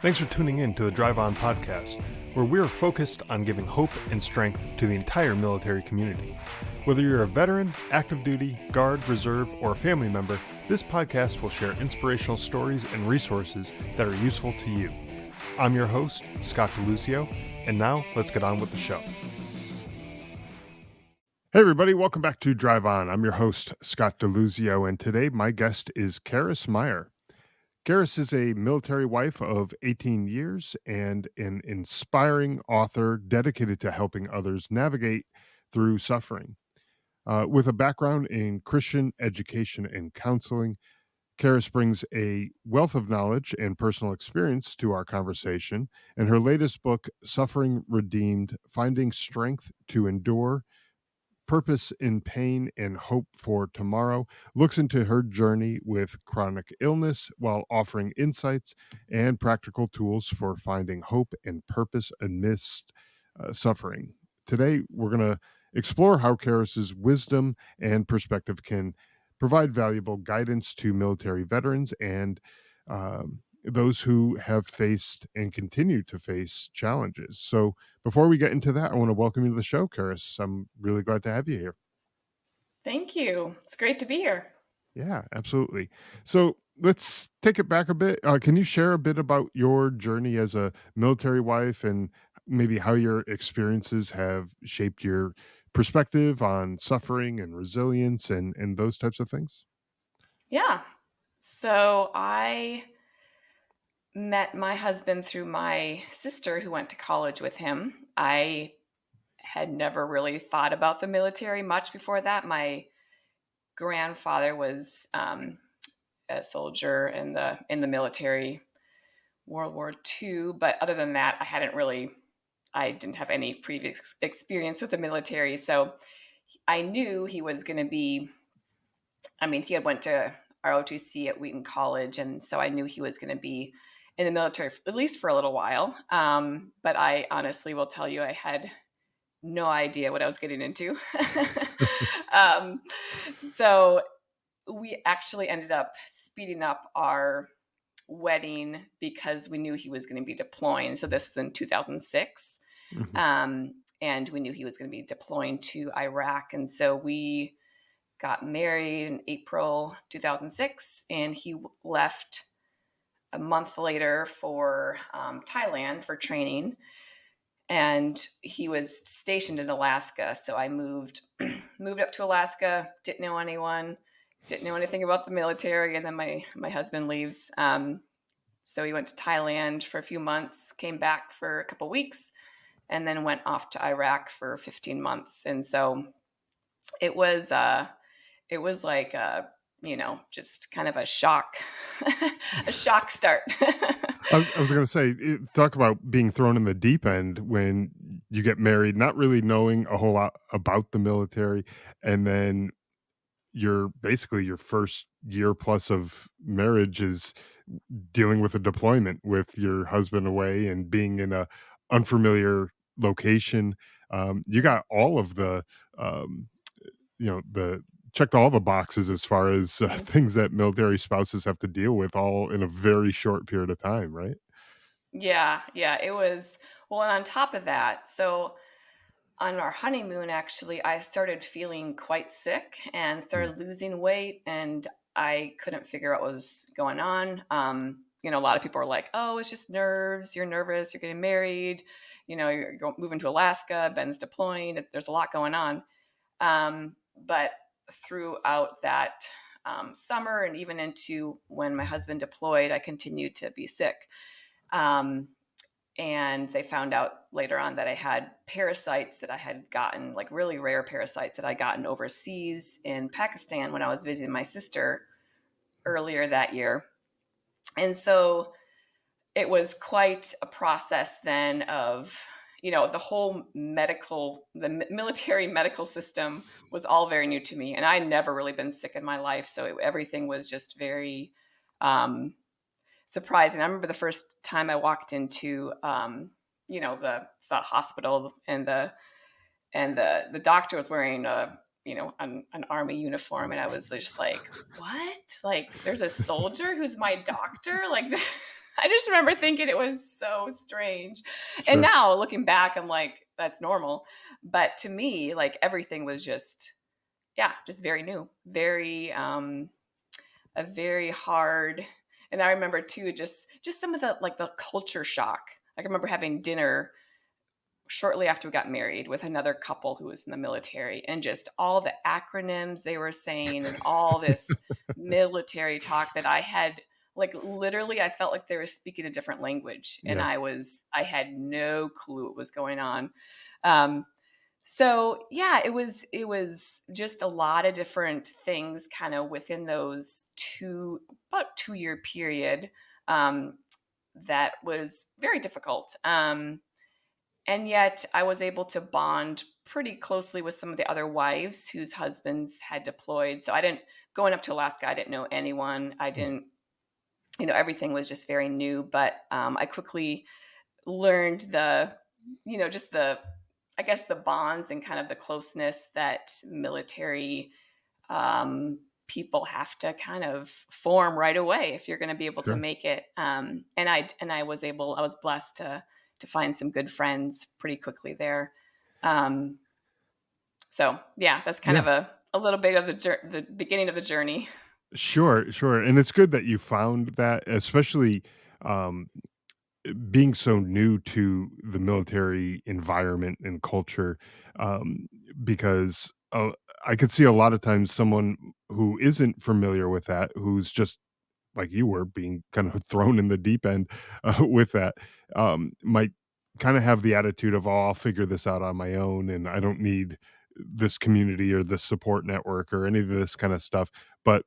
Thanks for tuning in to the Drive On podcast, where we're focused on giving hope and strength to the entire military community. Whether you're a veteran, active duty, guard, reserve, or a family member, this podcast will share inspirational stories and resources that are useful to you. I'm your host, Scott DeLuzio, and now let's get on with the show. Hey everybody, welcome back to Drive On. I'm your host, Scott DeLuzio, and today my guest is Karis Meier. Karis is a military wife of 18 years and an inspiring author dedicated to helping others navigate through suffering. With a background in Christian education and counseling, Karis brings a wealth of knowledge and personal experience to our conversation, and her latest book, Suffering Redeemed: Finding Strength to Endure, Purpose in Pain and Hope for Tomorrow, looks into her journey with chronic illness while offering insights and practical tools for finding hope and purpose amidst suffering. Today, we're going to explore how Karis's wisdom and perspective can provide valuable guidance to military veterans and those who have faced and continue to face challenges. So before we get into that, I want to welcome you to the show, Karis. I'm really glad to have you here. Thank you. It's great to be here. Yeah, absolutely. So let's take it back a bit. Can you share a bit about your journey as a military wife and maybe how your experiences have shaped your perspective on suffering and resilience and those types of things? Yeah. So I met my husband through my sister who went to college with him. I had never really thought about the military much before that. My grandfather was a soldier in the military, World War II. But other than that, I didn't have any previous experience with the military. So I knew he was going to be. He had went to ROTC at Wheaton College, and so I knew he was going to be in the military at least for a little while. But I honestly will tell you, I had no idea what I was getting into. um, so we actually ended up speeding up our wedding because we knew he was going to be deploying. So this is in 2006. Mhm. And we knew he was going to be deploying to Iraq. And so we got married in April 2006, and he left a month later for Thailand for training. And he was stationed in Alaska. So I moved up to Alaska, didn't know anyone, didn't know anything about the military. And then my husband leaves. So he went to Thailand for a few months, came back for a couple weeks, and then went off to Iraq for 15 months. And so it was like just kind of a shock, a shock start. I was going to say, talk about being thrown in the deep end when you get married, not really knowing a whole lot about the military, and then your first year plus of marriage is dealing with a deployment with your husband away and being in a unfamiliar location. You got all of the um, the checked all the boxes as far as things that military spouses have to deal with all in a very short period of time, right? Yeah, it was. Well, and on top of that, so on our honeymoon, actually, I started feeling quite sick and Mm. started losing weight, and I couldn't figure out what was going on. A lot of people are like, "Oh, it's just nerves. You're nervous. You're getting married. You're moving to Alaska. Ben's deploying. There's a lot going on." But throughout that summer and even into when my husband deployed, I continued to be sick. Um, and they found out later on that I had parasites that I had gotten, like really rare parasites that I gotten overseas in Pakistan when I was visiting my sister earlier that year. And so it was quite a process then of, the whole military medical system was all very new to me. And I never really been sick in my life. So everything was just very um, surprising. I remember the first time I walked into, the hospital, and the doctor was wearing an army uniform, and I was just like, what? Like, there's a soldier who's my doctor? Like, I just remember thinking it was so strange. And Sure. now looking back, I'm like, that's normal. But to me, like everything was just, yeah, just very new, very, a very hard. And I remember too, just some of the like the culture shock. Like I remember having dinner shortly after we got married with another couple who was in the military, and just all the acronyms they were saying and all this military talk that I had, like literally I felt like they were speaking a different language, and Yeah, I had no clue what was going on. um, so yeah, it was just a lot of different things kind of within those about 2 year period, um, that was very difficult. And yet I was able to bond pretty closely with some of the other wives whose husbands had deployed. So I didn't going up to Alaska, I didn't know anyone. I mm, didn't, everything was just very new. But I quickly learned just I guess the bonds and kind of the closeness that military people have to kind of form right away if you're going to be able to sure. make it. I was blessed to find some good friends pretty quickly there. Um, so yeah, that's kind Yeah. of a little bit of the beginning of the journey. Sure, sure, and it's good that you found that, especially, um, being so new to the military environment and culture, um, because, I could see a lot of times someone who isn't familiar with that, who's just like you were, being kind of thrown in the deep end, with that, might kinda have the attitude of, "Oh, I'll figure this out on my own, and I don't need this community or this support network or any of this kinda stuff," but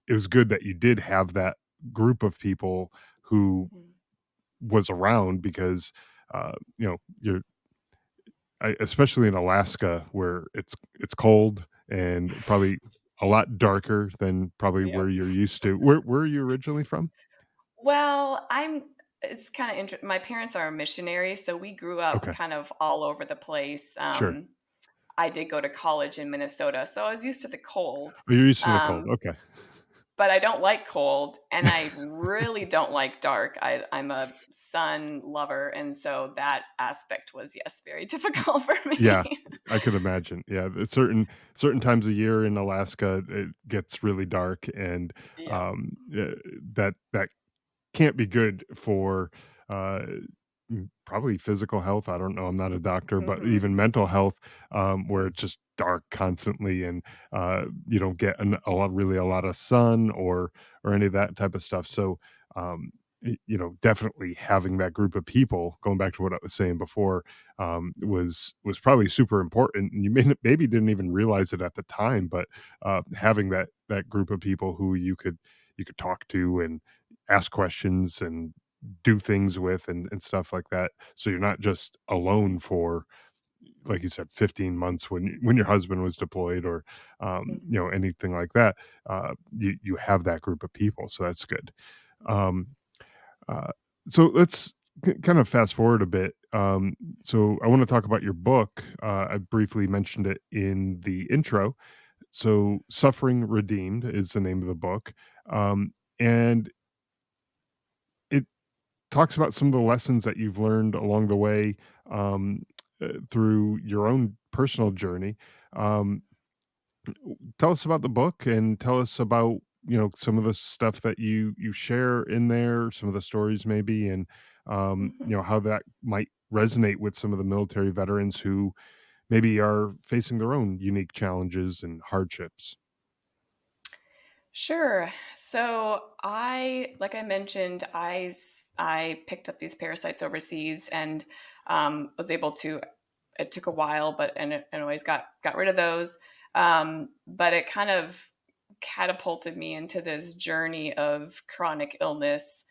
it was good that you did have that group of people who Mhm. was around because, you're especially in Alaska where it's cold and probably a lot darker than probably Yep. where you're used to. Where are you originally from? Well, it's kind of my parents are missionaries, so we grew up Okay, kind of all over the place. sure. I did go to college in Minnesota, so I was used to the cold. Oh, you're used to the cold, Um, okay. but I don't like cold, and I really don't like dark. I'm a sun lover, and so that aspect was, yes, very difficult for Yeah, me. I could imagine. Yeah, the certain times of year in Alaska, it gets really dark and, Yep. that can't be good for, uh, probably physical health. I don't know. I'm not a doctor, but Mhm. even mental health, where it's just dark constantly and you don't get really a lot of sun or any of that type of stuff. So, definitely having that group of people, going back to what I was saying before, was probably super important. And you maybe didn't even realize it at the time, but having that group of people who you could talk to and ask questions and do things with and stuff like that. So you're not just alone for, like you said, 15 months when your husband was deployed or Mhm. anything like that. You have that group of people, so that's good. Um, uh, so let's kind of fast forward a bit. So I want to talk about your book. I briefly mentioned it in the intro. So Suffering Redeemed is the name of the book. And it talks about some of the lessons that you've learned along the way, um, through your own personal journey. Um, Tell us about the book and tell us about some of the stuff that you share in there, some of the stories maybe, and Mhm. how that might resonate with some of the military veterans who maybe are facing their own unique challenges and hardships. Sure. So like I mentioned, I picked up these parasites overseas and was able to. It took a while, but and always got rid of those. But it kind of catapulted me into this journey of chronic illness.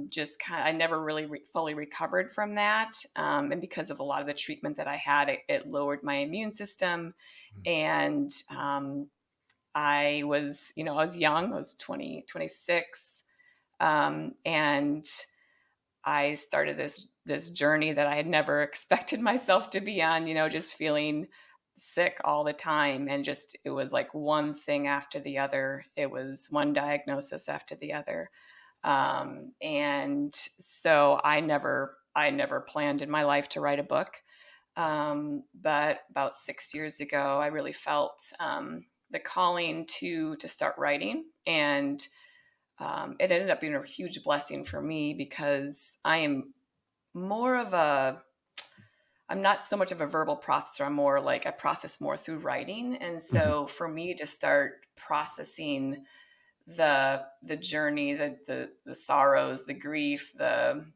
Just kind of, I never really fully recovered from that, and because of a lot of the treatment that I had, it lowered my immune system, Mm, and I was young. I was 26, and I started this journey that I had never expected myself to be on. Just feeling sick all the time, and just it was like one thing after the other. It was one diagnosis after the other. And so I never planned in my life to write a book. But about 6 years ago, I really felt the calling to start writing, and it ended up being a huge blessing for me because more of a I'm not so much of a verbal processor. I'm more like I process more through writing. And Mhm. so for me to start processing the journey, the sorrows, the grief, the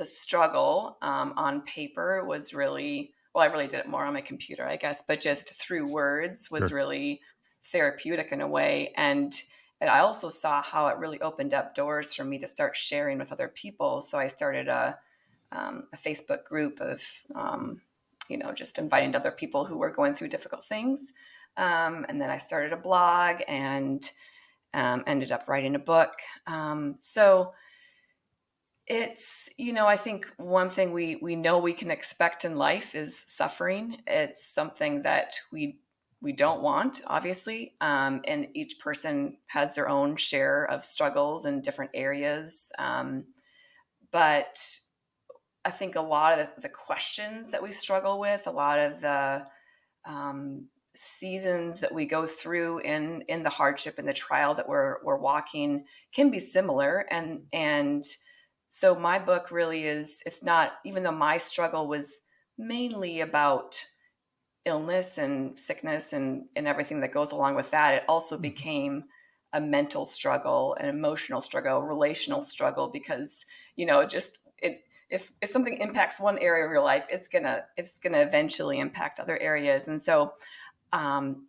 struggle on paper was really, well, I really did it more on my computer, I guess, but just through words was Sure. really therapeutic in a way. And I also saw how it really opened up doors for me to start sharing with other people. So I started a Facebook group of, just inviting other people who were going through difficult things. And then I started a blog and ended up writing a book. So I think one thing we know we can expect in life is suffering. It's something that we don't want, obviously, and each person has their own share of struggles in different areas. But I think a lot of the questions that we struggle with, a lot of the um, seasons that we go through in the hardship and the trial that we're walking can be similar. And so my book really is, it's not, even though my struggle was mainly about illness and sickness and everything that goes along with that, it also Mhm. became a mental struggle, an emotional struggle, a relational struggle, because just it if something impacts one area of your life, it's gonna eventually impact other areas. And so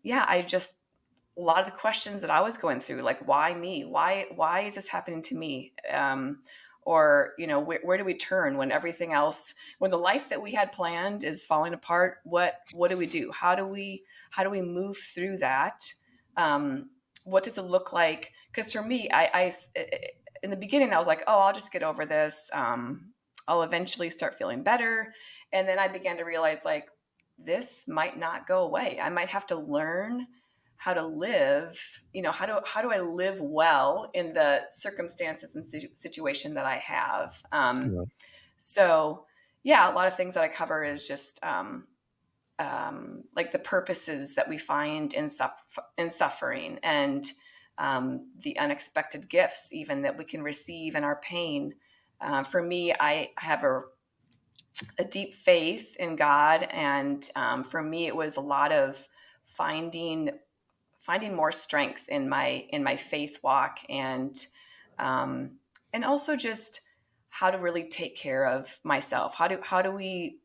yeah, I just, a lot of the questions that I was going through, like, why me? Why is this happening to me? Or where do we turn when everything else, when the life that we had planned is falling apart? What do we do? How do we move through that? Um, what does it look like? Because for me, in the beginning, I was like, oh, I'll just get over this. I'll eventually start feeling better, and then I began to realize, like, this might not go away. I might have to learn how to live, how do I live well in the circumstances and situation that I have. Yeah. So yeah, a lot of things that I cover is just like the purposes that we find in suffering, and the unexpected gifts even that we can receive in our pain. For me, I have a deep faith in God, and for me, it was a lot of finding finding more strength in my faith walk, um, and also just how to really take care of myself. How do we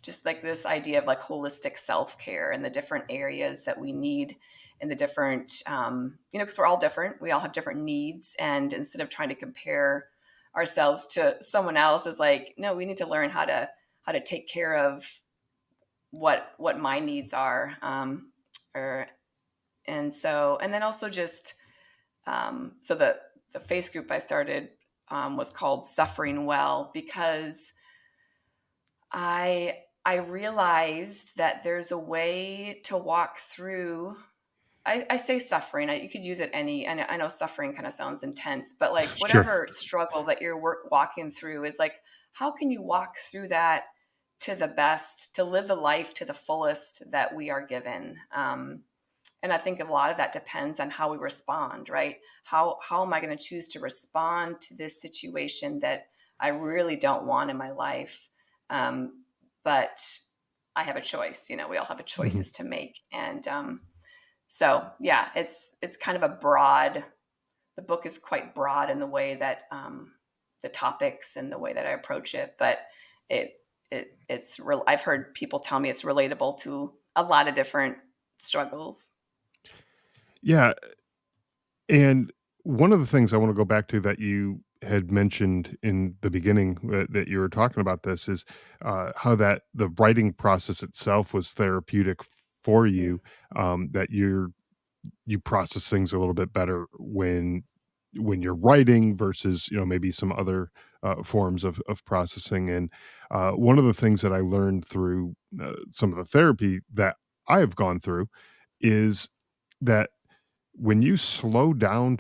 just like this idea of like holistic self care and the different areas that we need and the different because we're all different. We all have different needs, and instead of trying to compare ourselves to someone else, is like, no, we need to learn how to take care of what my needs are. Or and then also just so the face group I started was called Suffering Well, because I realized that there's a way to walk through. I say suffering. You could use it any. And I know suffering kind of sounds intense, but like Sure. whatever struggle that you're walking through is like, how can you walk through that to the best, to live the life to the fullest that we are given? And I think a lot of that depends on how we respond, right? How am I going to choose to respond to this situation that I really don't want in my life? Um, but I have a choice. We all have a Mhm. choices to make, and so yeah, it's kind of a broad. The book is quite broad in the way that the topics and the way that I approach it, but it's real. I've heard people tell me it's relatable to a lot of different struggles. Yeah, and one of the things I wanna go back to that you had mentioned in the beginning, that you were talking about this is, how that the writing process itself was therapeutic for Mm. you, that you process things a little bit better when you're writing versus, maybe some other, forms of processing, and, one of the things that I learned through, some of the therapy that I have gone through is that when you slow down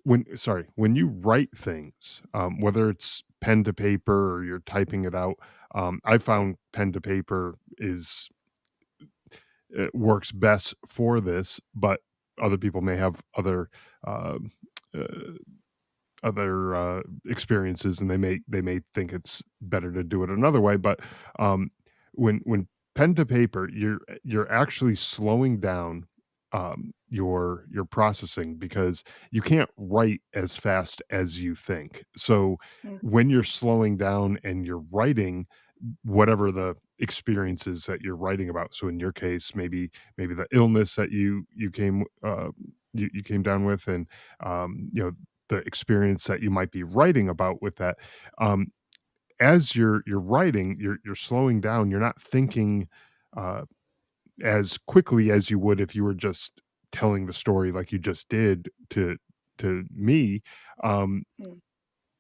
when you write things, whether it's pen to paper or you're typing it out, I found pen to paper is it works best for this, but other people may have um, uh, other experiences, and they may think it's better to do it another way. But um, when pen to paper, you're actually slowing down your processing because you can't write as fast as you think. So Mhm. when you're slowing down and you're writing whatever the experiences that you're writing about. So in your case, maybe the illness that you came down with, and the experience that you might be writing about with that. Um, as you're writing, you're slowing down. You're not thinking uh, as quickly as you would if you were just telling the story like you just did to me. Um, Mm,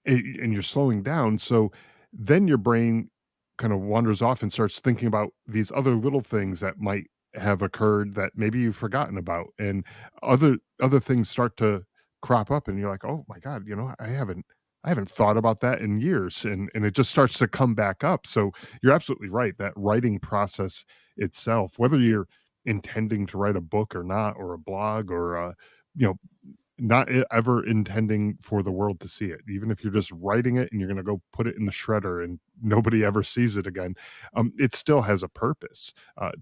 and you're slowing down, so then your brain kind of wanders off and starts thinking about these other little things that might have occurred that maybe you've forgotten about, and other things start to crop up, and you're like, "Oh my god, I haven't thought about that in years," and it just starts to come back up. So you're absolutely right, that writing process itself, whether you're intending to write a book or not, or a blog, or you know not ever intending for the world to see it. Even if you're just writing it and you're gonna go put it in the shredder and nobody ever sees it again, it still has a purpose,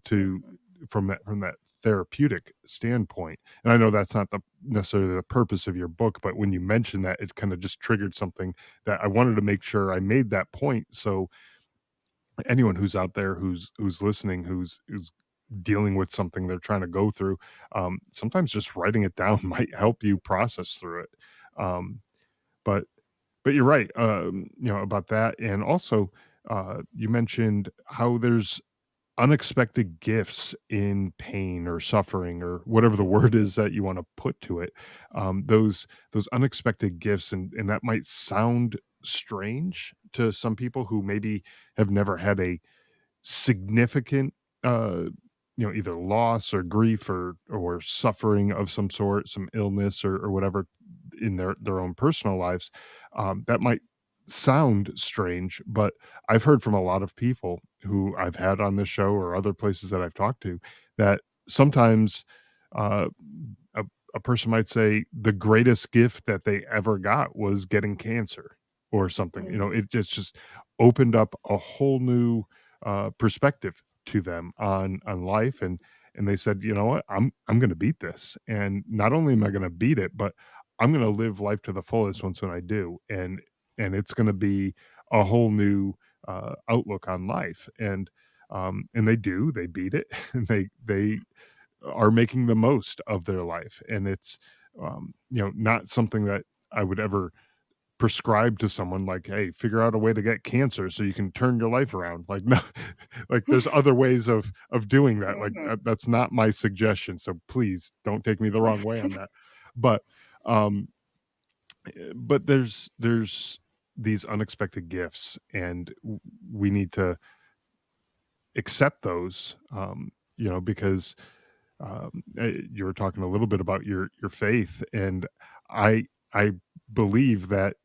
to mhm, from that therapeutic standpoint. And I know that's not necessarily the purpose of your book, but when you mentioned that, it kinda just triggered something that I wanted to make sure I made that point, so anyone who's out there who's listening, who's dealing with something they're trying to go through, sometimes just writing it down might help you process through it. Um, but but you're right, about that, and also you mentioned how there's unexpected gifts in pain or suffering or whatever the word is that you want to put to it. Those unexpected gifts, and that might sound strange to some people who maybe have never had a significant, uh, either loss or grief or suffering of some sort, some illness or whatever in their own personal lives. That might sound strange, but I've heard from a lot of people who I've had on this show or other places that I've talked to that sometimes uh, a, a person might say the greatest gift that they ever got was getting cancer or something. mhm, It just opened up a whole new perspective to them on life, and they said, you know what, I'm going to beat this, and not only am I going to beat it, but I'm going to live life to the fullest once when I do, and it's going to be a whole new outlook on life, and they beat it, and they are making the most of their life, and it's not something that I would ever prescribe to someone like, "Hey, figure out a way to get cancer so you can turn your life around." Like, no, like there's other ways of doing that. Like mhm. that's not my suggestion. So please don't take me the wrong way on that. But um but there's these unexpected gifts, and we need to accept those, because you were talking a little bit about your faith, and I believe that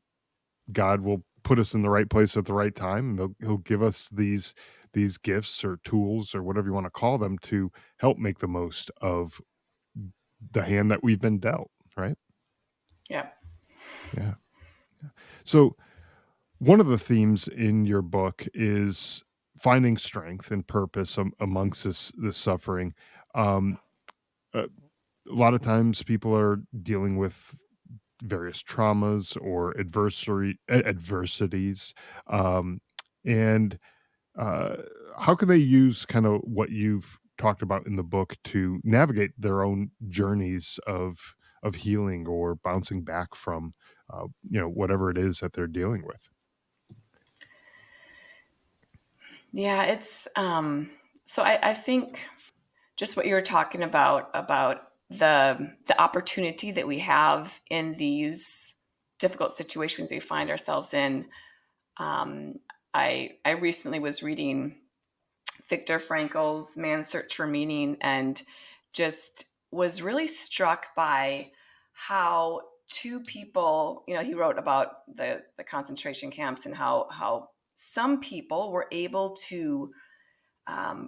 God will put us in the right place at the right time, and he'll give us these gifts or tools or whatever you want to call them to help make the most of the hand that we've been dealt, right? Yeah. Yeah. So one of the themes in your book is finding strength and purpose amongst this suffering. Um, a a lot of times people are dealing with various traumas or adversities, um, and uh, how can they use kind of what you've talked about in the book to navigate their own journeys of healing or bouncing back from whatever it is that they're dealing with? Yeah, it's so I think just what you were talking about the opportunity that we have in these difficult situations we find ourselves in. Um, I recently was reading Viktor Frankl's Man's Search for Meaning, and just was really struck by how two people, he wrote about the concentration camps and how some people were able to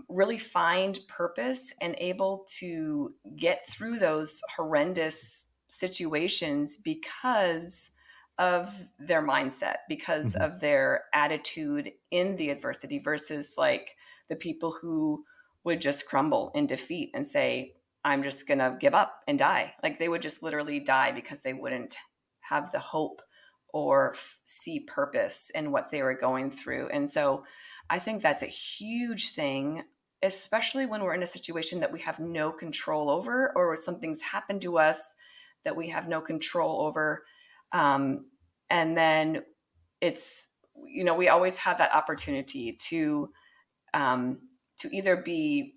really find purpose and able to get through those horrendous situations because of their mindset, because Mhm. of their attitude in the adversity, versus like the people who would just crumble in defeat and say, I'm just going to give up and die. Like they would just literally die because they wouldn't have the hope or see purpose in what they were going through. And so I think that's a huge thing, especially when we're in a situation that we have no control over, or something's happened to us that we have no control over. Um, and then it's, we always have that opportunity to either be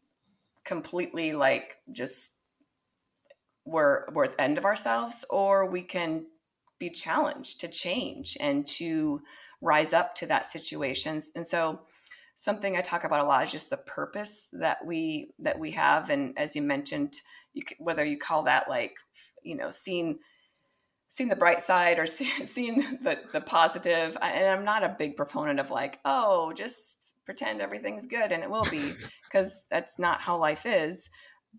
completely like just we're at the end of ourselves, or we can be challenged to change and to rise up to that situations. And so something I talk about a lot is just the purpose that we have. And as you mentioned, whether you call that like, seeing the bright side or seeing the positive. And I'm not a big proponent of like, oh, just pretend everything's good and it will be, because that's not how life is.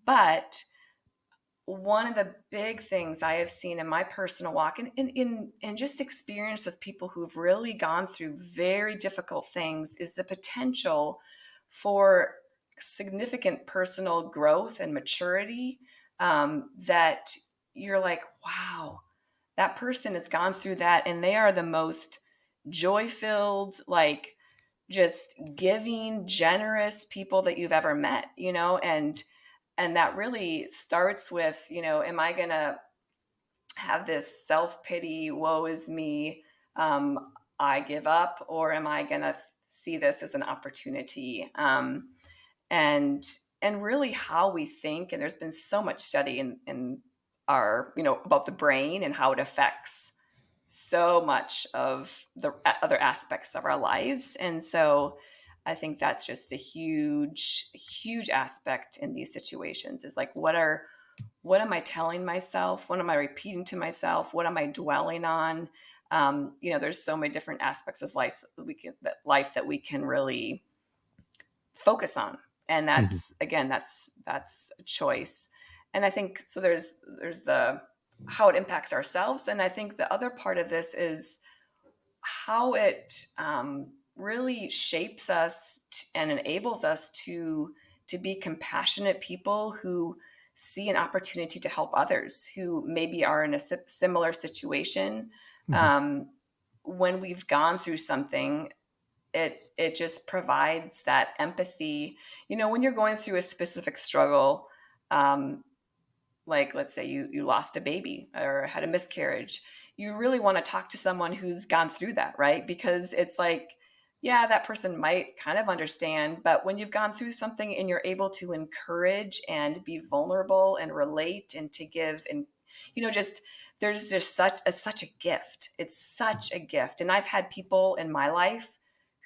But one of the big things I have seen in my personal walk, and in just experience with people who've really gone through very difficult things, is the potential for significant personal growth and maturity, that you're like, wow, that person has gone through that and they are the most joy filled, like just giving, generous people that you've ever met, and that really starts with, am I going to have this self pity, woe is me, I give up, or am I going to see this as an opportunity? And and really how we think. And there's been so much study in our, about the brain and how it affects so much of the other aspects of our lives. And so I think that's just a huge, huge aspect in these situations, is like, what am I telling myself? What am I repeating to myself? What am I dwelling on? There's so many different aspects of life that we can really focus on. And Mhm. that's, again, that's a choice. And I think so there's the how it impacts ourselves. And I think the other part of this is how it really shapes us and enables us to be compassionate people who see an opportunity to help others who maybe are in a similar situation. Mhm. um, when we've gone through something, it just provides that empathy. When you're going through a specific struggle, um, like let's say you lost a baby or had a miscarriage, you really want to talk to someone who's gone through that, right? Because it's like, yeah, that person might kind of understand, but when you've gone through something and you're able to encourage and be vulnerable and relate and to give, and just there's just such a gift. It's such a gift. And I've had people in my life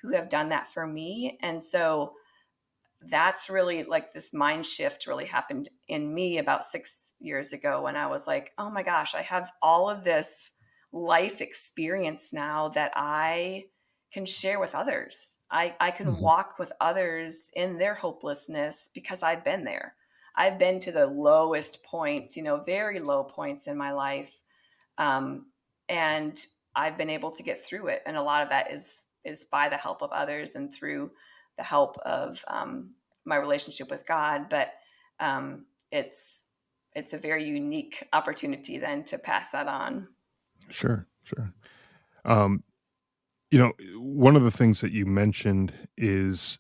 who have done that for me. And so that's really like this mind shift really happened in me about 6 years ago, when I was like, oh my gosh, I have all of this life experience now that I can share with others. I can Mhm. walk with others in their hopelessness because I've been there. I've been to the lowest points, very low points in my life. um, and I've been able to get through it. And a lot of that is by the help of others and through the help of my relationship with God. But it's a very unique opportunity then to pass that on. Sure, sure. Um, one of the things that you mentioned is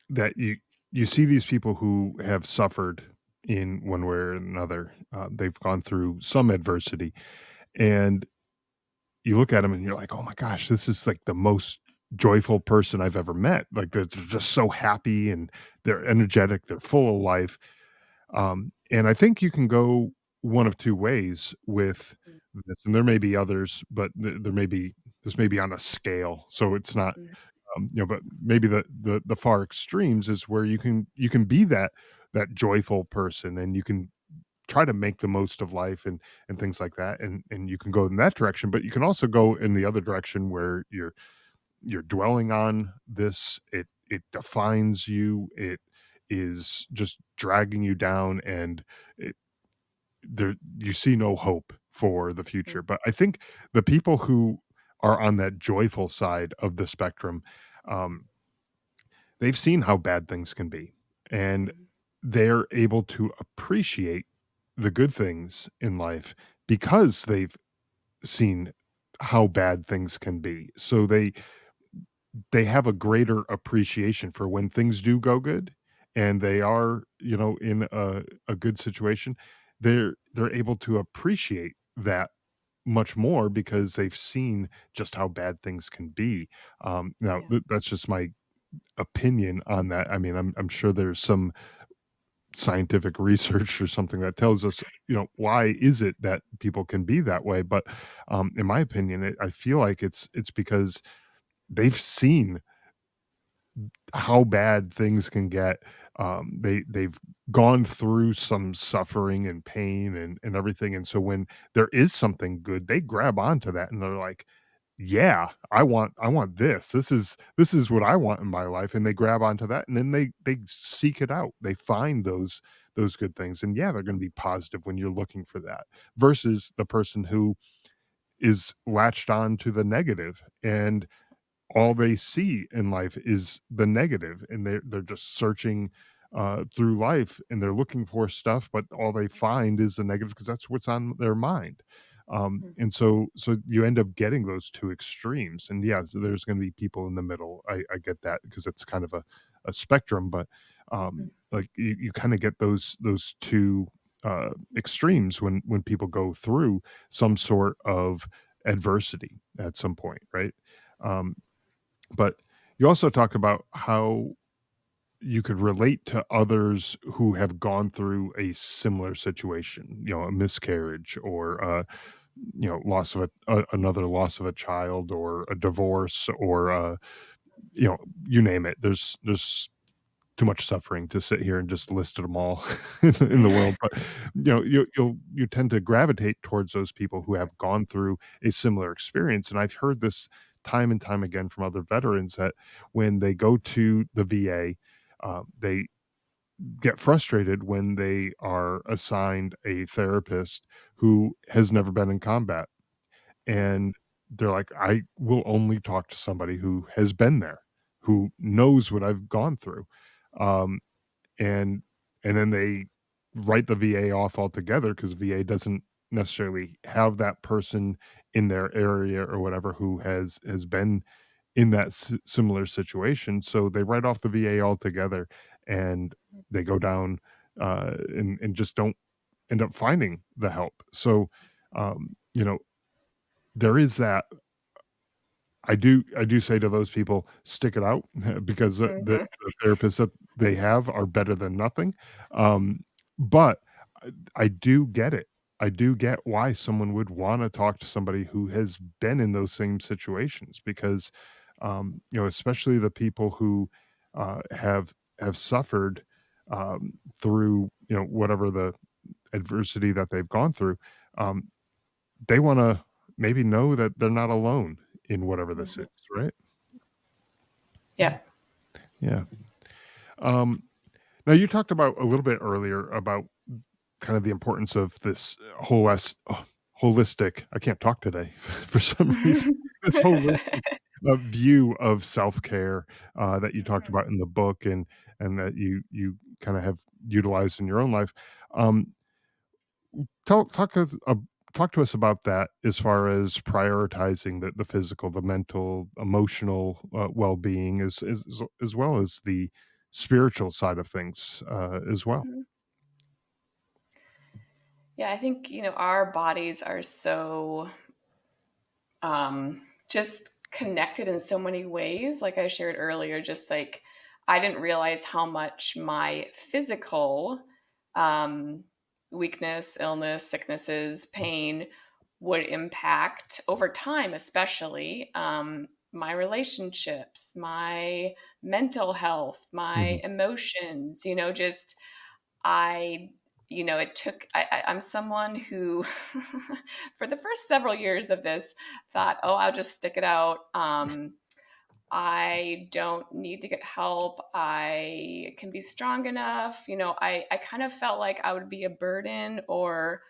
that you see these people who have suffered in one way or another. They've gone through some adversity, and you look at them and you're like, "Oh my gosh, this is like the most joyful person I've ever met." Like they're just so happy and they're energetic, they're full of life. And I think you can go one of two ways with this, and there may be others, but there may be this may be on a scale, so it's not, Mhm. but maybe the far extremes is where you can be that joyful person, and you can try to make the most of life and things like that, and you can go in that direction, but you can also go in the other direction where you're dwelling on this, it defines you, it is just dragging you down, and it there you see no hope for the Mhm. future. But I think the people who are on that joyful side of the spectrum, um, they've seen how bad things can be, and Mhm. they're able to appreciate the good things in life because they've seen how bad things can be. So they have a greater appreciation for when things do go good and they are, in a good situation. They're able to appreciate that much more because they've seen just how bad things can be. Now Yeah. that's just my opinion on that. I mean, I'm sure there's some scientific research or something that tells us, why is it that people can be that way. But in my opinion, I feel like it's because they've seen how bad things can get. They've gone through some suffering and pain and everything, and so when there is something good, they grab onto that and they're like, "Yeah, I want this. This is what I want in my life," and they grab onto that, and then they seek it out. They find those good things, and yeah, they're going to be positive when you're looking for that. Versus the person who is latched on to the negative and all they see in life is the negative, and they're just searching through life and they're looking for stuff, but all they find is the negative because that's what's on their mind. Mhm. And so you end up getting those two extremes. And yeah, so there's going to be people in the middle. I get that because it's kind of a spectrum, but like you kind of get those two extremes when people go through some sort of adversity at some point, right? Um, but you also talk about how you could relate to others who have gone through a similar situation, a miscarriage or loss of another loss of a child or a divorce or you name it. There's too much suffering to sit here and just list them all in the world, but, you tend to gravitate towards those people who have gone through a similar experience, and I've heard this time and time again from other veterans that when they go to the VA, they get frustrated when they are assigned a therapist who has never been in combat, Mhm. and they're like, "I will only talk to somebody who has been there, who knows what I've gone through." Um, and and then they write the VA off altogether because VA doesn't necessarily have that person in their area or whatever who has been in that similar situation. So they write off the VA altogether, and they go down and just don't end up finding the help. So there is that. I do say to those people, "Stick it out," because Mhm. the therapists that they have are better than nothing, but I do get it. I do get why someone would wanna talk to somebody who has been in those same situations because, especially the people who, have suffered, through, whatever the adversity that they've gone through, um, they wanna maybe know that they're not alone in whatever this is, Mhm. right? Yeah. Yeah. Um, Now you talked about a little bit earlier about kind of the importance of this holistic, I can't talk today for some reason, this holistic view of self-care that you talked Mhm. about in the book and that you kind of have utilized in your own life. Um, Tell talk to us about that as far as prioritizing the physical, the mental, emotional, well-being as well as the spiritual side of things, as well. Mhm. Yeah, I think, our bodies are so just connected in so many ways. Like I shared earlier, just like I didn't realize how much my physical um, weakness, illness, sicknesses, pain would impact over time, especially my relationships, my mental health, my Mhm. emotions, just I it took, I'm someone who, for the first several years of this, thought, oh, I'll just stick it out. I don't need to get help. I can be strong enough. I kind of felt like I would be a burden, or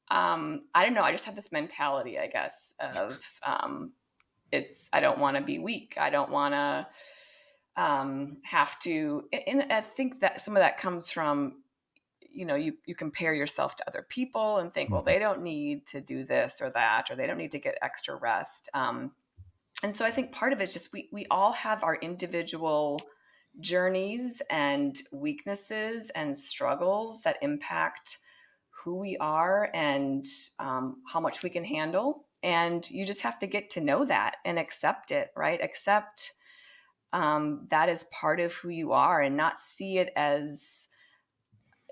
I don't know. I just have this mentality, I guess, of I don't want to be weak. I don't want to have to. And I think that some of that comes from, you compare yourself to other people and think, well, Mhm. they don't need to do this or that, or they don't need to get extra rest. And so I think part of it is just we all have our individual journeys and weaknesses and struggles that impact who we are, and how much we can handle. And you just have to get to know that and accept it, right? Accept that is part of who you are, and not see it as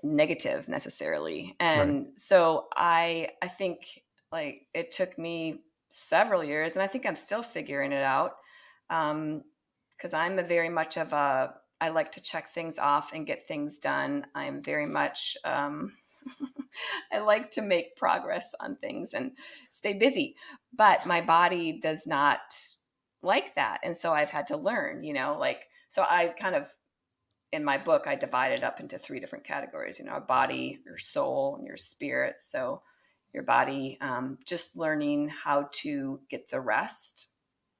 negative necessarily. Right. And so I think, like, it took me several years, and I think I'm still figuring it out. Because I'm a very much of a, I like to check things off and get things done. I'm very much I like to make progress on things and stay busy, but my body does not like that. And so I've had to learn, like, so I kind of, in my book, I divided up into three different categories, a body, your soul, and your spirit. So your body, just learning how to get the rest.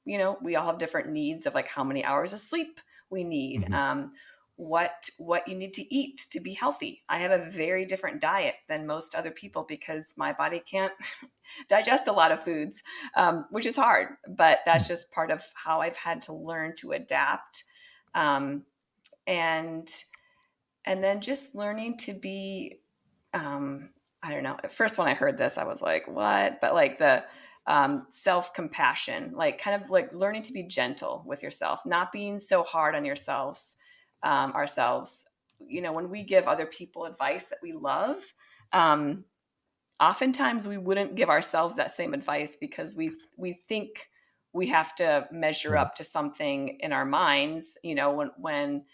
We all have different needs of, like, how many hours of sleep we need, Mhm. what you need to eat to be healthy. I have a very different diet than most other people because my body can't digest a lot of foods, which is hard, but that's Mm. just part of how I've had to learn to adapt. Um, and and then just learning to be, um, I don't know. At first, when I heard this, I was like, what? But like the self compassion, like kind of like learning to be gentle with yourself, not being so hard on ourselves. When we give other people advice that we love, um, oftentimes we wouldn't give ourselves that same advice because we think we have to measure Right. up to something in our minds, when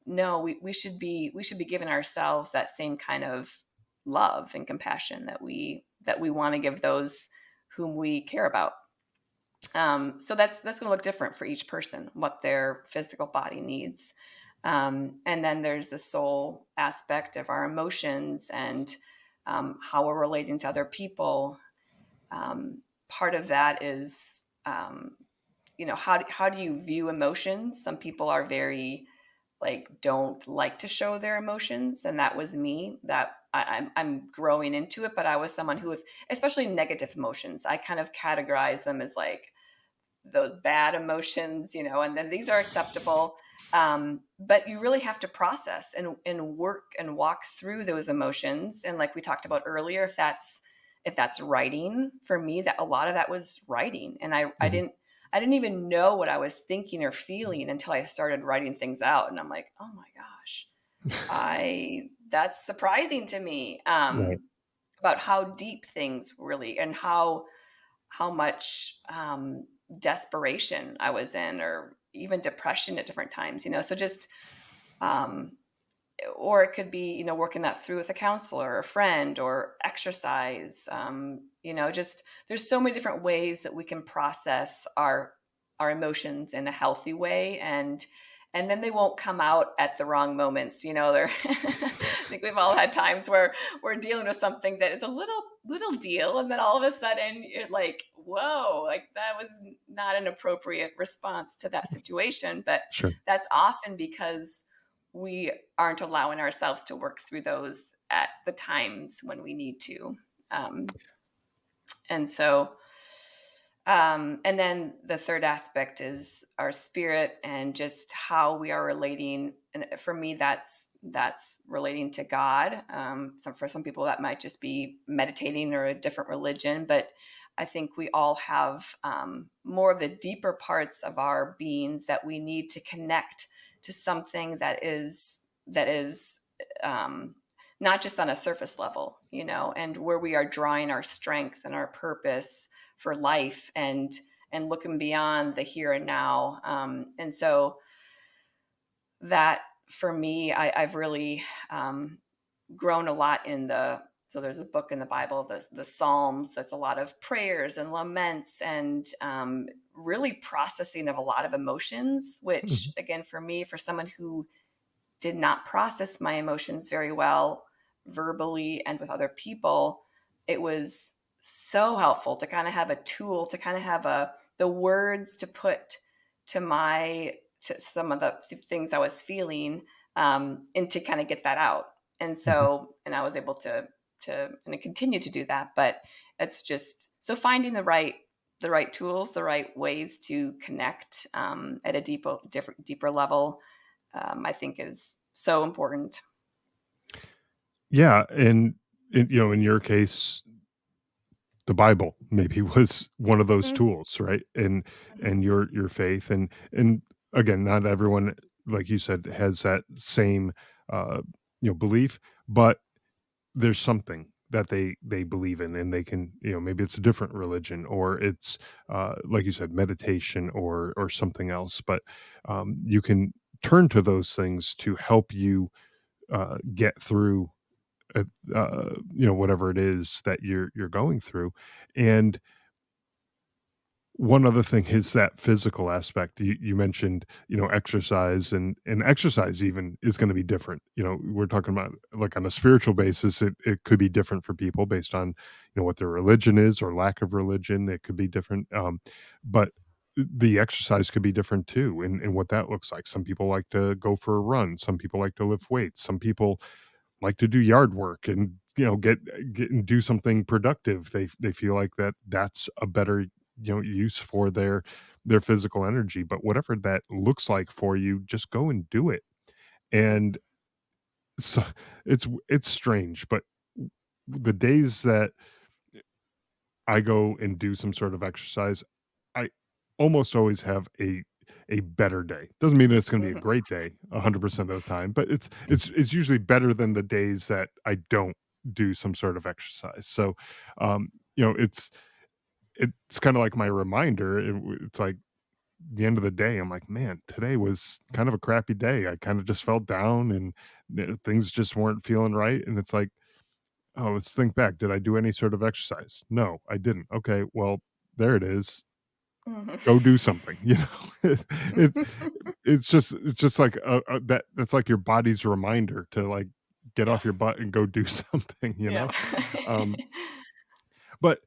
no, we should be giving ourselves that same kind of love and compassion that we want to give those whom we care about. So that's going to look different for each person, what their physical body needs. And then there's the soul aspect of our emotions, and how we're relating to other people. Part of that is, how do you view emotions? Some people are very, like, don't like to show their emotions, and that was me. That I'm growing into it, but I was someone who, especially negative emotions, I kind of categorize them as like those bad emotions, and then these are acceptable. But you really have to process and work and walk through those emotions. And like we talked about earlier, if that's writing, for me, that a lot of that was writing. And Mhm. I didn't even know what I was thinking or feeling until I started writing things out. And I'm like, oh my gosh, I that's surprising to me, Right. about how deep things really, and how much desperation I was in, or even depression at different times. So just, um, or it could be, working that through with a counselor or a friend, or exercise. Just, there's so many different ways that we can process our emotions in a healthy way, and then they won't come out at the wrong moments. They're I think we've all had times where we're dealing with something that is a little deal, and then all of a sudden you're like, whoa, like that was not an appropriate response to that situation. But Sure. that's often because we aren't allowing ourselves to work through those at the times when we need to. Um, and so, and then the third aspect is our spirit, and just how we are relating. And for me, that's relating to God. For some people, that might just be meditating or a different religion, but I think we all have, more of the deeper parts of our beings that we need to connect to something that is um, not just on a surface level, and where we are drawing our strength and our purpose for life, and looking beyond the here and now. And so that, for me, I've really, grown a lot in the so there's a book in the Bible, the Psalms. There's a lot of prayers and laments and really processing of a lot of emotions. Which, Mhm, again, for me, for someone who did not process my emotions very well verbally and with other people, it was so helpful to kind of have a tool, to kind of have the words to put to some of the things I was feeling, and to kind of get that out. And mhm. so, and I was able to and I continue to do that. But it's just so finding the right tools, the right ways to connect, at a deeper level, I think is so important. Yeah, and in your case, the Bible maybe was one of those Mm, tools, right? mhm, And your faith, and again, not everyone, like you said, has that same, uh, belief, but there's something that they believe in, and they can, maybe it's a different religion, or it's, like you said, meditation, or something else, but, you can turn to those things to help you, get through, uh, whatever it is that you're going through. And one other thing is that physical aspect. You mentioned, exercise, and exercise even is gonna be different. We're talking about, like, on a spiritual basis, it could be different for people based on, what their religion is or lack of religion. It could be different, but the exercise could be different too, and what that looks like. Some people like to go for a run, some people like to lift weights, some people like to do yard work, and get and do something productive. They feel like that's a better, use for their physical energy. But whatever that looks like for you, just go and do it. And mhm, so it's strange, but the days that I go and do some sort of exercise, I almost always have a better day. Doesn't mean that it's gonna be a mhm, great day 100% of the time, but it's usually better than the days that I don't do some sort of exercise. So, it's kinda like my reminder. It's like the end of the day, I'm like, "Man, today was kind of a crappy day." I kinda just felt down, and things just weren't feeling right, and it's like, "Oh, let's think back. Did I do any sort of exercise? No, I didn't. Okay, well, there it is. mhm. Go do something." It it it's just like, that's like your body's reminder to, like, get Yeah. off your butt and go do something. Yeah. Um, but,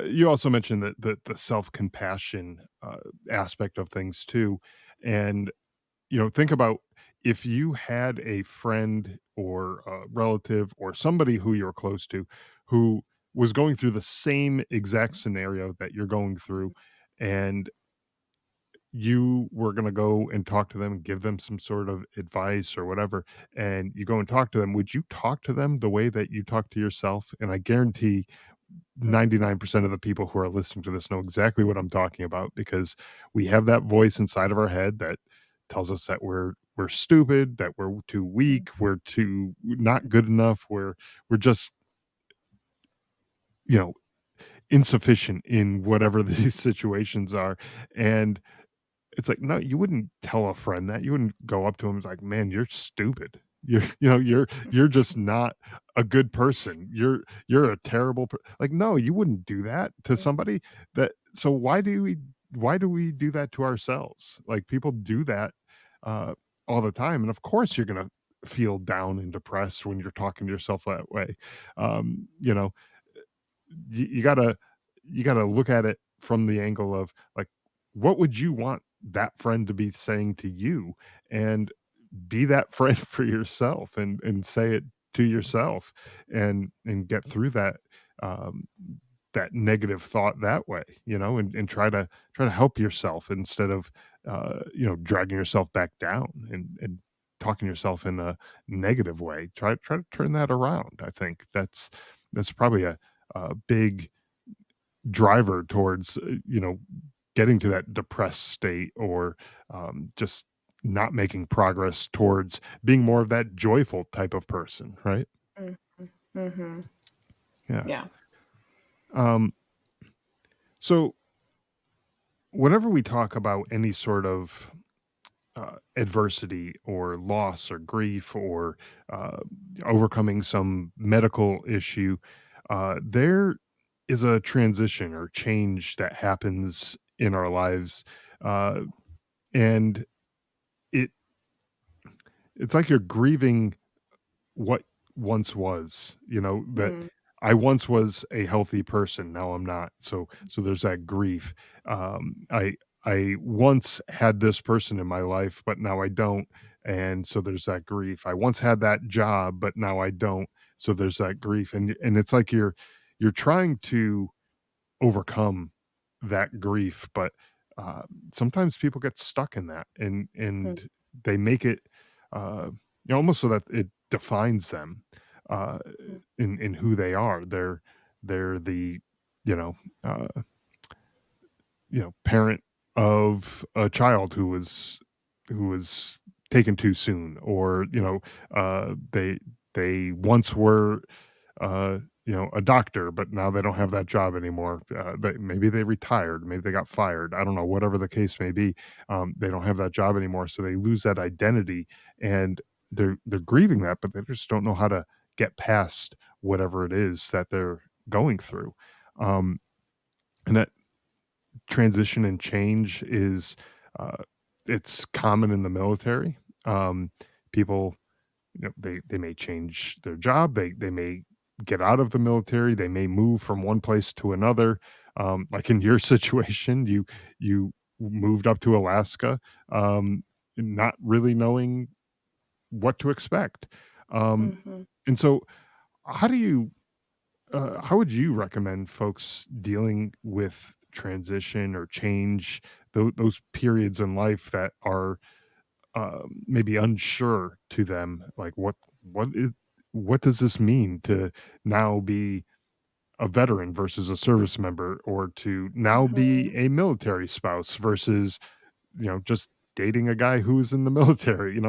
you also mentioned that the self-compassion, aspect of things too, and, think about if you had a friend or a relative or somebody who you're close to who was going through the same exact scenario that you're going through, and you were going to go and talk to them, give them some sort of advice or whatever, and you go and talk to them, would you talk to them the way that you talk to yourself? And I guarantee Mm, 99% of the people who are listening to this know exactly what I'm talking about, because we have that voice inside of our head that tells us that we're stupid, that we're too mm, weak, we're too not good enough, we're just, you know, insufficient in whatever these situations are. And it's like, no, you wouldn't tell a friend that. You wouldn't go up to him and like, "Man, you're stupid. You're just not a good person. You're a terrible like, no, you wouldn't do that to mm, somebody. That so why do we do that to ourselves? Like, people do that uh all the time. And of course you're gonna feel down and depressed when you're talking to yourself that way. Um, you know, you gotta look at it from the angle of, like, what would you want that friend to be saying to you, and be that friend for yourself, and say it to yourself, and get through um, that negative thought that way, and try to help yourself instead of, dragging yourself back down, and talking to yourself in a negative way. Try to turn that around. I think that's probably a big driver towards, getting to that depressed state, or, just not making progress towards being more of that joyful type of person, right? mm, mhm. Yeah. Yeah. Um, so whenever we talk about any sort of adversity or loss or grief or uh, overcoming some medical issue, there is a transition or change that happens in our lives, uh, and it it's like you're grieving what once was, that Mm, I once was a healthy person, now I'm not. So there's that grief. I once had this person in my life, but now I don't. And so there's that grief. I once had that job, but now I don't. So there's that grief. And it's like you're trying to overcome that grief, but uh, sometimes people get stuck in that, mm, and they make it almost so that it defines them uh, mm, in who they are. They're the you know uh, parent of a child who was taken too soon, or they once were uh, a doctor, but now they don't have that job anymore. Maybe they retired, maybe they got fired. I don't know, whatever the case may be. They don't have that job anymore, so they lose that identity, and they're grieving that, but they just don't know how to get past whatever it is that they're going through. Um, and that transition and change is uh, it's common in the military. People, they may change their job, they may get out of the military, they may move from one place to another. Like in your situation, you moved up to Alaska, not really knowing what to expect. um, mhm. and so how do you how would you recommend folks dealing with transition or change, those periods in life that are maybe unsure to them? Like, what does this mean to now be a veteran versus a service member, or to now be Mhm. a military spouse versus just dating a guy who's in the military?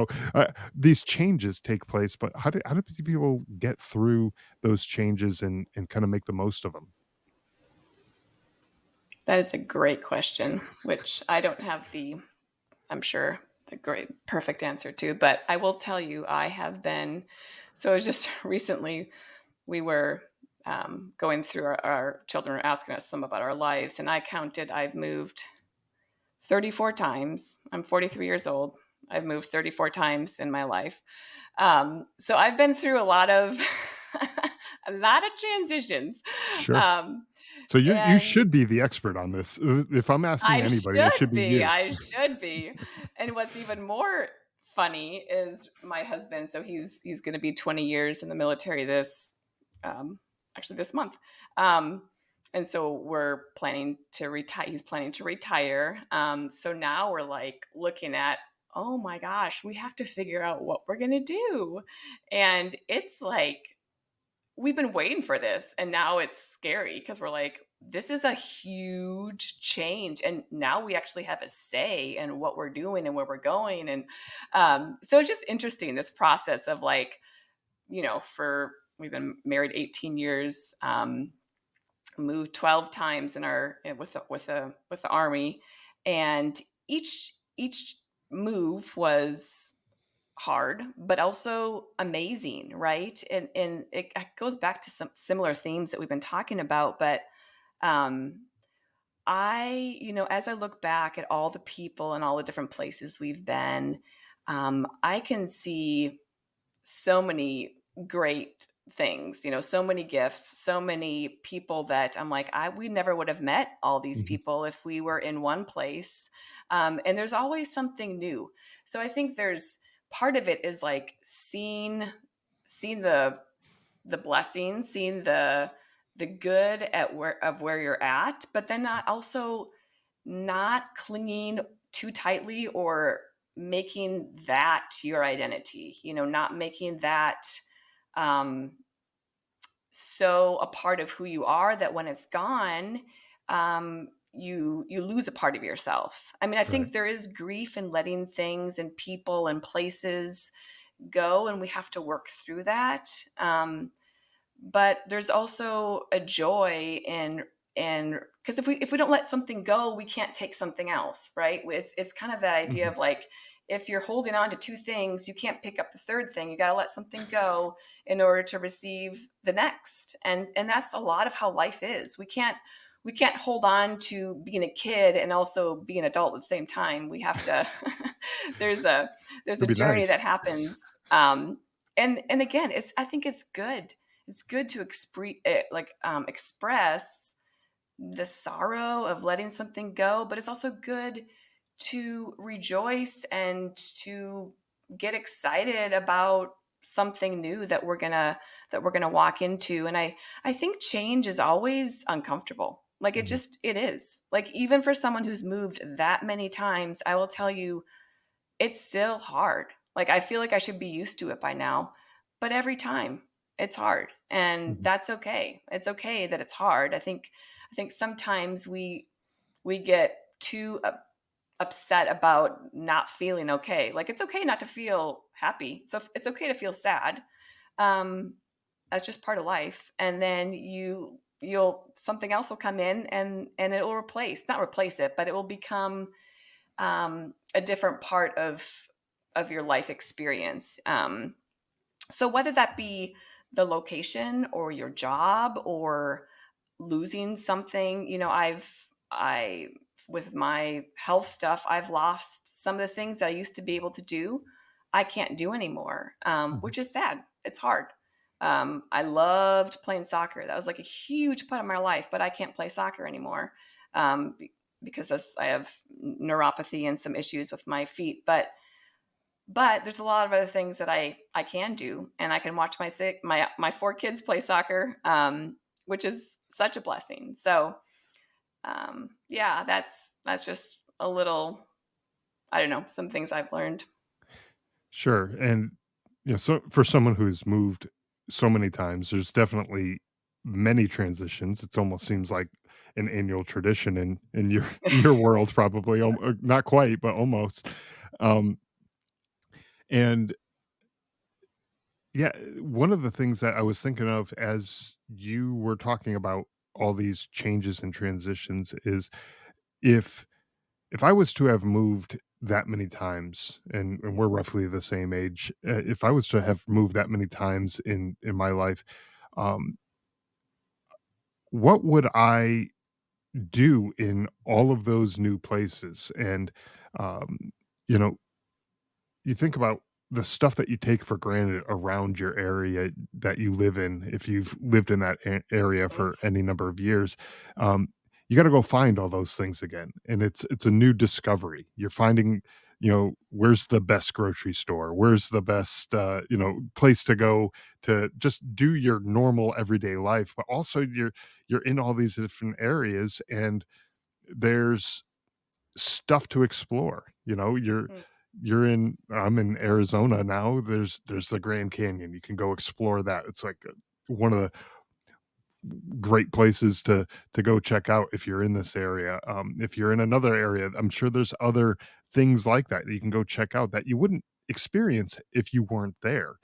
These changes take place, but how do people get through those changes and kind of make the most of them? That is a great question, which I don't have I'm sure, the great perfect answer to, but I will tell you, I have been so it was just recently we were going through our children were asking us some about our lives, and I counted, I've moved 34 times. I'm 43 years old. I've moved 34 times in my life. So I've been through a lot of a lot of transitions. Sure. Um, So you and should be the expert on this. If I'm asking I anybody, it should should be be. you. I should be. And what's even more funny is my husband. So he's going to be 20 years in the military um, actually this month. Um, and so we're planning to retire. He's planning to retire. So now we're like looking at, oh my gosh, we have to figure out what we're going to do. And it's like we've been waiting for this, and now it's scary because we're like, this is a huge change, and now we actually have a say in what we're doing and where we're going. And so it's just interesting, this process of like, for we've been married 18 years, moved 12 times in our with the army, and each move was hard, but also amazing, right? And it goes back to some similar themes that we've been talking about. But um, as I look back at all the people and all the different places we've been, I can see so many great things, so many gifts, so many people that I'm like, we never would have met all these Mhm. people if we were in one place. And there's always something new. So I think there's part of it is like seeing the blessings, seeing the good where you're at, but then not also not clinging too tightly or making that your identity, not making that um, so a part of who you are that when it's gone, you lose a part of yourself. I mean, I Right. think there is grief in letting things and people and places go, and we have to work through that. But there's also a joy in because if we don't let something go, we can't take something else, right? It's kind of that idea Mhm. of like, if you're holding on to two things, you can't pick up the third thing. You got to let something go in order to receive the next. And that's a lot of how life is. We can't hold on to being a kid and also be an adult at the same time. We have to there's a there's a It'd be journey nice. that happens. And again, I think it's good. It's good to express the sorrow of letting something go, but it's also good to rejoice and to get excited about something new that we're gonna walk into. And I think change is always uncomfortable. Like Mhm. it is. Like even for someone who's moved that many times, I will tell you it's still hard. Like I feel like I should be used to it by now, but every time it's hard, and Mhm. that's okay. It's okay that it's hard. I think sometimes we get too upset about not feeling okay. Like it's okay not to feel happy. So it's okay to feel sad. Um, that's just part of life. And then you'll something else will come in and it will not replace it, but it will become a different part of your life experience. So whether that be the location or your job or losing something, I with my health stuff, I've lost some of the things that I used to be able to do. I can't do anymore, Mhm. which is sad. It's hard. I loved playing soccer. That was like a huge part of my life, but I can't play soccer anymore because I have neuropathy and some issues with my feet. But there's a lot of other things that I can do, and I can watch my four kids play soccer, which is such a blessing. So yeah, that's just a little, I don't know, some things I've learned. Sure, and, so for someone who's moved so many times, there's definitely many transitions. It almost seems like an annual tradition in your in your world probably, not quite, but almost. Um, and yeah, one of the things that I was thinking of as you were talking about all these changes and transitions is if if I was to have moved that many times, and we're roughly the same age, if I was to have moved that many times in my life, um, what would I do in all of those new places? And um, you know, you think about the stuff that you take for granted around your area that you live in, if you've lived in that area for Oof. any number of years, um, you got to go find all those things again, and it's a new discovery. You're finding, where's the best grocery store, where's the best, place to go to just do your normal everyday life, but also you're in all these different areas, and there's stuff to explore. Mm, I'm in Arizona now. There's the Grand Canyon. You can go explore that. It's like one of the great places to go check out if you're in this area. If you're in another area, I'm sure there's other things like that you can go check out that you wouldn't experience if you weren't there.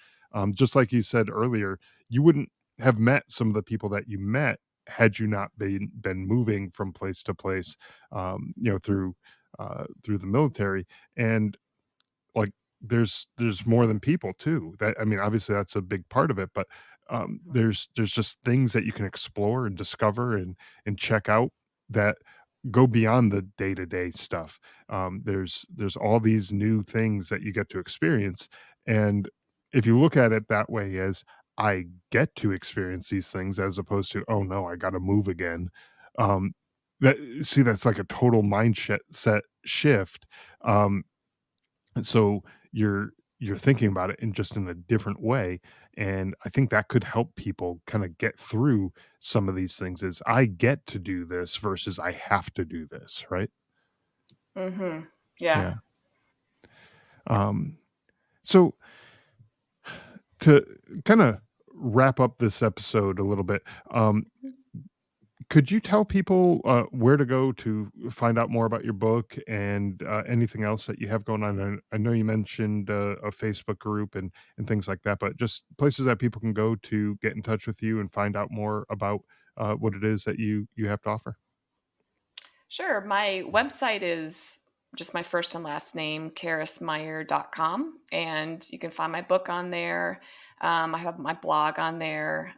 Just like you said earlier, you wouldn't have met some of the people that you met had you not been moving from place to place, through the military. And like, there's more than people too. That I mean, obviously, that's a big part of it, but, mhm, there's just things that you can explore and discover and check out that go beyond the day-to-day stuff. There's all these new things that you get to experience, and if you look at it that way as, "I get to experience these things," as opposed to, "Oh, no, I gotta move again," um, that's like a total set shift. um and so you're thinking about it in a different way, and I think that could help people kinda get through some of these things is, "I get to do this," versus, "I have to do this," right? mhm. Yeah. Yeah. Um, so to kinda wrap up this episode a little bit, could you tell people, where to go to find out more about your book and, anything else that you have going on? I know you mentioned, a Facebook group and things like that, but just places that people can go to get in touch with you and find out more about, what it is that you have to offer. Sure. My website is just my first and last name, karismeier.com. And you can find my book on there. I have my blog on there.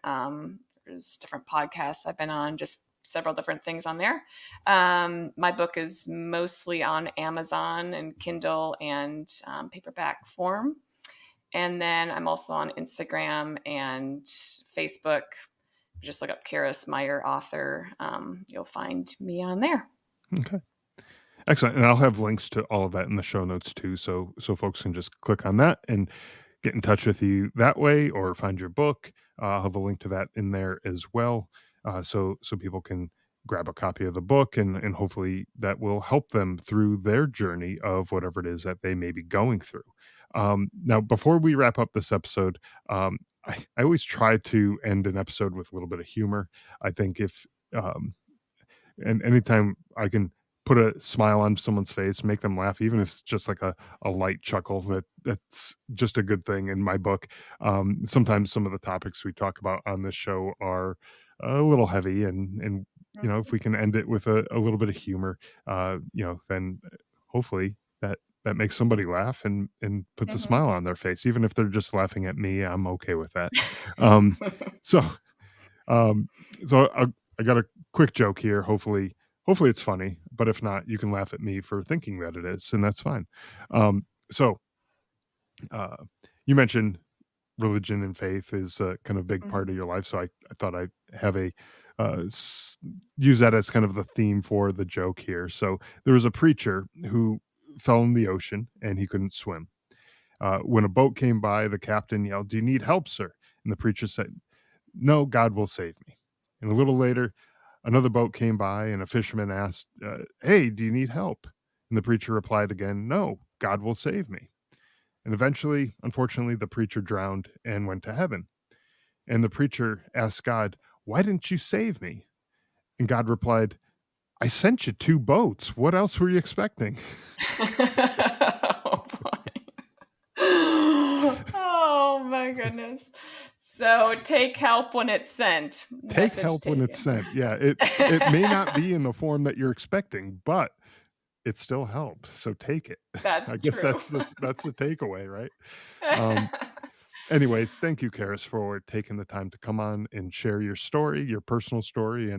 There's different podcasts I've been on, just several different things on there. My book is mostly on Amazon and Kindle and paperback form. And then I'm also on Instagram and Facebook. Just look up Karis Meier author. You'll find me on there. Okay. Excellent. And I'll have links to all of that in the show notes too. So folks can just click on that and get in touch with you that way or find your book. I'll have a link to that in there as well. So people can grab a copy of the book and hopefully that will help them through their journey of whatever it is that they may be going through. Now, before we wrap up this episode, I always try to end an episode with a little bit of humor. I think if um, and anytime I can put a smile on someone's face, make them laugh, even if it's just like a light chuckle, that's just a good thing in my book. Sometimes some of the topics we talk about on this show are a little heavy, and if we can end it with a little bit of humor, then hopefully that makes somebody laugh and puts a Mhm. smile on their face, even if they're just laughing at me. I'm okay with that. Um, so um, I got a quick joke here. Hopefully it's funny, but if not, you can laugh at me for thinking that it is, and that's fine. So uh, you mentioned religion and faith is a kind of big part Mhm. of your life, so I thought I'd have a use that as kind of the theme for the joke here. So there was a preacher who fell in the ocean and he couldn't swim. When a boat came by, the captain yelled, "Do you need help, sir?" And the preacher said, "No, God will save me." And a little later, another boat came by, and a fisherman asked, "Hey, do you need help?" And the preacher replied again, "No, God will save me." And eventually, unfortunately, the preacher drowned and went to heaven. And the preacher asked God, "Why didn't you save me?" And God replied, "I sent you two boats. What else were you expecting?" Oh, boy. Oh, my goodness. So, take help when it's sent. Take Message help when it's taken. sent. Yeah, it may not be in the form that you're expecting, but it still helps. So take it. I That's guess true. that's the takeaway, right? Um, Anyways, thank you, Karis, for taking the time to come on and share your story, your personal story,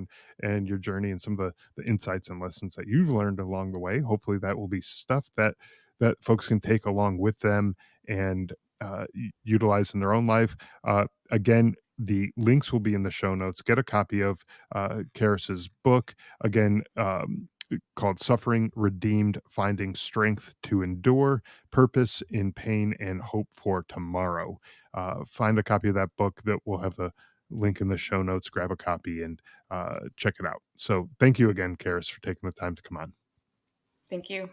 and your journey, and some of the insights and lessons that you've learned along the way. Hopefully, that will be stuff that folks can take along with them and utilize in their own life. Again, the links will be in the show notes. Get a copy of Karis's book. Again, called Suffering Redeemed, Finding Strength to Endure, Purpose in Pain, and Hope for Tomorrow. Find a copy of that book that will have the link in the show notes. Grab a copy and check it out. So thank you again, Karis, for taking the time to come on. Thank you.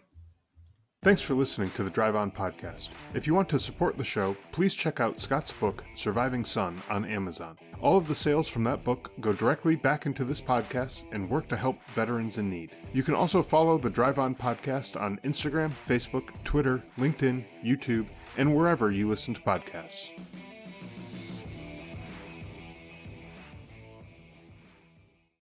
Thanks for listening to the Drive On podcast. If you want to support the show, please check out Scott's book, Surviving Son, on Amazon. All of the sales from that book go directly back into this podcast and work to help veterans in need. You can also follow the Drive On podcast on Instagram, Facebook, Twitter, LinkedIn, YouTube, and wherever you listen to podcasts.